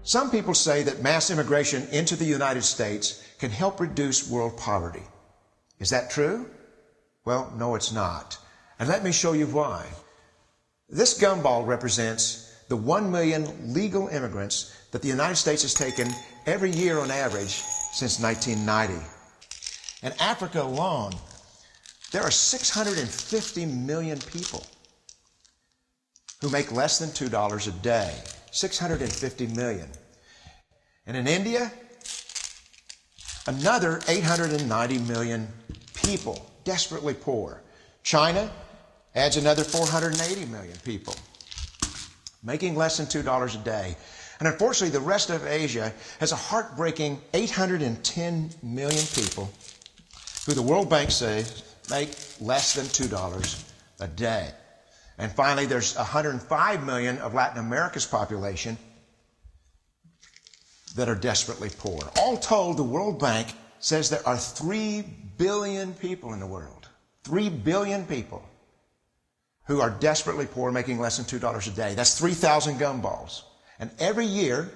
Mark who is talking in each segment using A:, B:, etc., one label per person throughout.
A: Some people say that mass immigration into the United States can help reduce world poverty. Is that true? Well, no, it's not. And let me show you why. This gumball represents the 1 million legal immigrants that the United States has taken every year on average since 1990. In Africa alone, there are 650 million people who make less than $2 a day. 650 million. And in India, another 890 million people, desperately poor. China adds another 480 million people, making less than $2 a day. And unfortunately, the rest of Asia has a heartbreaking 810 million people who the World Bank says make less than $2 a day. And finally, there's 105 million of Latin America's population that are desperately poor. All told, the World Bank says there are 3 billion people in the world. 3 billion people who are desperately poor, making less than $2 a day. That's 3,000 gumballs. And every year,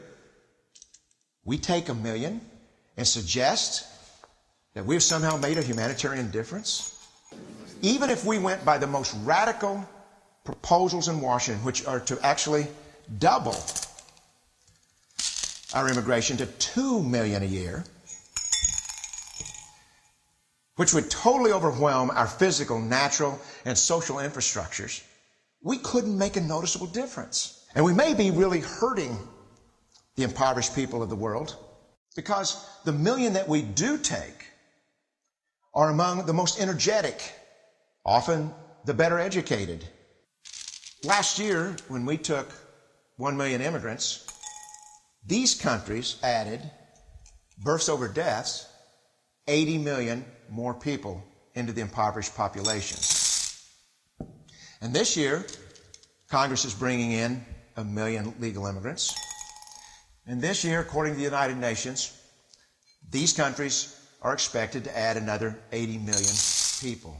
A: we take 1 million and suggest that we've somehow made a humanitarian difference. Even if we went by the most radical proposals in Washington, which are to actually double our immigration to 2 million a year, which would totally overwhelm our physical, natural, and social infrastructures, we couldn't make a noticeable difference. And we may be really hurting the impoverished people of the world, because the 1 million that we do take are among the most energetic, often the better educated. Last year, when we took 1 million immigrants, these countries added, births over deaths, 80 million more people into the impoverished populations. And this year, Congress is bringing in 1 million legal immigrants. And this year, according to the United Nations, these countries are expected to add another 80 million people.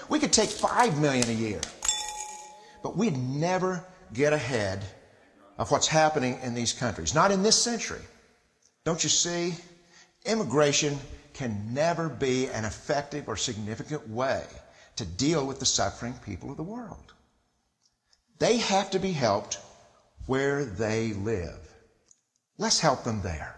A: We could take 5 million a year, but we'd never get ahead of what's happening in these countries. Not in this century. Don't you see? Immigration can never be an effective or significant way to deal with the suffering people of the world. They have to be helped where they live. Let's help them there.